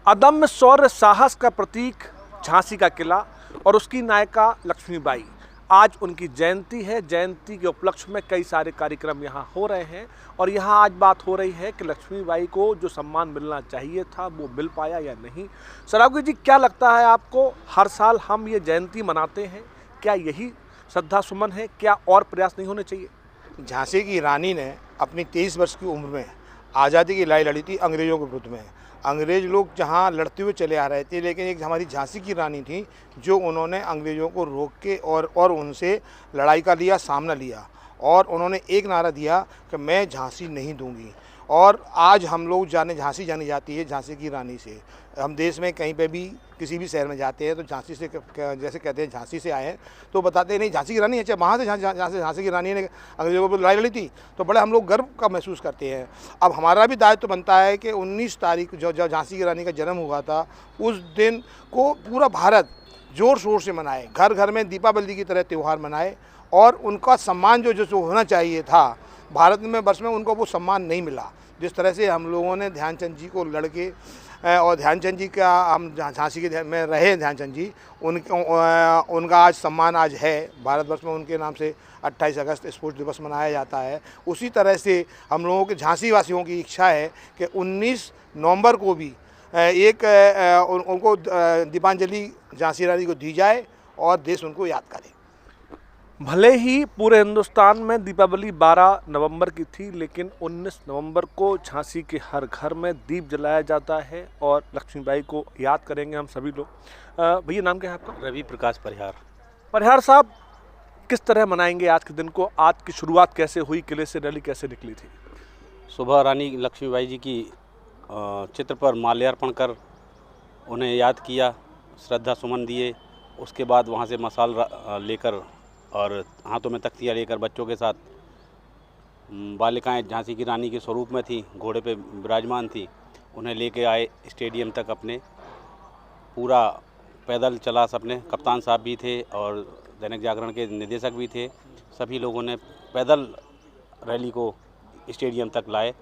अदम्य शौर्य साहस का प्रतीक झांसी का किला और उसकी नायिका लक्ष्मीबाई। आज उनकी जयंती है। जयंती के उपलक्ष्य में कई सारे कार्यक्रम यहाँ हो रहे हैं और यहाँ आज बात हो रही है कि लक्ष्मीबाई को जो सम्मान मिलना चाहिए था वो मिल पाया या नहीं। सरावगी जी, क्या लगता है आपको, हर साल हम ये जयंती मनाते हैं, क्या यही श्रद्धा सुमन है? क्या और प्रयास नहीं होने चाहिए? झांसी की रानी ने अपनी 23 वर्ष की उम्र में आज़ादी की लड़ाई लड़ी थी अंग्रेज़ों के विरुद्ध में। अंग्रेज़ लोग जहां लड़ते हुए चले आ रहे थे, लेकिन एक हमारी झांसी की रानी थी जो उन्होंने अंग्रेज़ों को रोक के और उनसे लड़ाई का लिया, सामना लिया और उन्होंने एक नारा दिया कि मैं झांसी नहीं दूंगी। और आज हम लोग झांसी जानी जाती है झांसी की रानी से। हम देश में कहीं पे भी किसी भी शहर में जाते हैं तो झांसी से, जैसे कहते हैं झांसी से आए हैं तो बताते हैं नहीं झांसी की रानी है, चाहे वहाँ से झांसी की रानी ने अंग्रेज़ों को लड़ाई लड़ी थी, तो बड़े हम लोग गर्व का महसूस करते हैं। अब हमारा भी दायित्व तो बनता है कि 19 तारीख जो झांसी की रानी का जन्म हुआ था, उस दिन को पूरा भारत ज़ोर शोर से मनाए, घर घर में दीपावली की तरह त्यौहार मनाए और उनका सम्मान जो होना चाहिए था भारत में वर्ष में, उनको वो सम्मान नहीं मिला। जिस तरह से हम लोगों ने ध्यानचंद जी को लड़के और ध्यानचंद जी का, हम झांसी के में रहे ध्यानचंद जी, उनका आज सम्मान आज है भारतवर्ष में। उनके नाम से 28 अगस्त स्पोर्ट्स दिवस मनाया जाता है। उसी तरह से हम लोगों के झांसी वासियों की इच्छा है कि 19 नवंबर को भी एक उनको दीपांजलि झांसी रानी को दी जाए और देश उनको याद करे। भले ही पूरे हिंदुस्तान में दीपावली 12 नवंबर की थी, लेकिन 19 नवंबर को झांसी के हर घर में दीप जलाया जाता है और लक्ष्मीबाई को याद करेंगे हम सभी लोग। भैया, नाम क्या है आपका? रवि प्रकाश परिहार। परिहार साहब, किस तरह मनाएंगे आज के दिन को? आज की शुरुआत कैसे हुई? किले से रैली कैसे निकली थी? सुबह रानी लक्ष्मीबाई जी की चित्र पर माल्यार्पण कर उन्हें याद किया, श्रद्धा सुमन दिए। उसके बाद वहाँ से मशाल लेकर और हाथों में तख्तियाँ लेकर बच्चों के साथ बालिकाएं झांसी की रानी के स्वरूप में थी, घोड़े पे विराजमान थी, उन्हें लेके आए स्टेडियम तक। अपने पूरा पैदल चला, अपने कप्तान साहब भी थे और दैनिक जागरण के निदेशक भी थे। सभी लोगों ने पैदल रैली को स्टेडियम तक लाए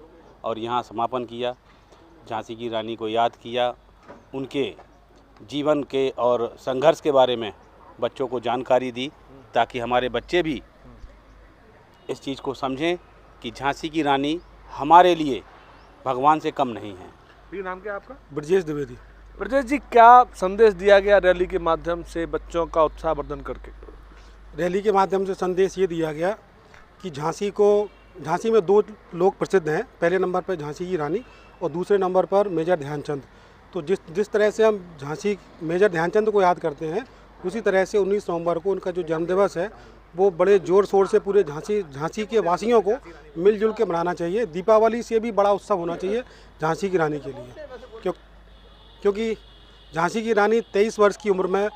और यहाँ समापन किया। झांसी की रानी को याद किया, उनके जीवन के और संघर्ष के बारे में बच्चों को जानकारी दी, ताकि हमारे बच्चे भी इस चीज़ को समझें कि झांसी की रानी हमारे लिए भगवान से कम नहीं है। ये नाम क्या है आपका? ब्रजेश द्विवेदी। ब्रजेश जी, क्या संदेश दिया गया रैली के माध्यम से बच्चों का उत्साहवर्धन करके? रैली के माध्यम से संदेश ये दिया गया कि झांसी में 2 लोग प्रसिद्ध हैं। पहले नंबर पर झांसी की रानी और दूसरे नंबर पर मेजर ध्यानचंद। तो जिस तरह से हम झांसी मेजर ध्यानचंद को याद करते हैं, उसी तरह से 19 नवंबर को उनका जो जन्मदिवस है वो बड़े ज़ोर शोर से पूरे झांसी के वासियों को मिलजुल के मनाना चाहिए। दीपावली से भी बड़ा उत्सव होना चाहिए झांसी की रानी के लिए, क्योंकि झांसी की रानी 23 वर्ष की उम्र में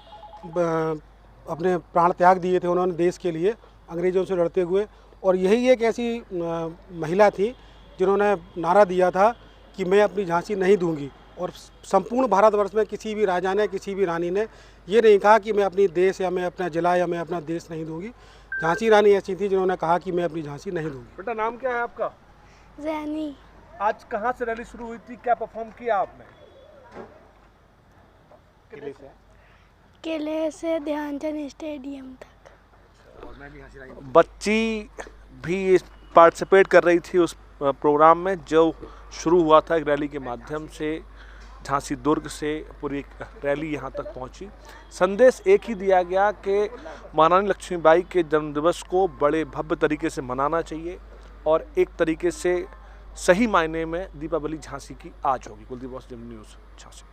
अपने प्राण त्याग दिए थे उन्होंने देश के लिए, अंग्रेज़ों से लड़ते हुए। और यही एक ऐसी महिला थी जिन्होंने नारा दिया था कि मैं अपनी झांसी नहीं दूंगी। और संपूर्ण भारतवर्ष में किसी भी राजा ने, किसी भी रानी ने ये नहीं कहा कि मैं अपनी देश या मैं अपना जिला या मैं अपना देश नहीं दूंगी। झांसी रानी ऐसी थी जिन्होंने कहा कि मैं अपनी झांसी नहीं दूंगी। बेटा, नाम क्या है आपका? जैनी। आज कहाँ से रैली शुरू हुई थी? क्या परफॉर्म किया आपने? किले से ध्यानचंद स्टेडियम तक। बच्ची भी पार्टिसिपेट कर रही थी उस प्रोग्राम में जो शुरू हुआ था एक रैली के माध्यम से। झांसी दुर्ग से पूरी एक रैली यहाँ तक पहुँची। संदेश एक ही दिया गया कि महारानी लक्ष्मीबाई के जन्मदिवस को बड़े भव्य तरीके से मनाना चाहिए और एक तरीके से सही मायने में दीपावली झांसी की आज होगी। Kuldeep boss, news, Jhansi.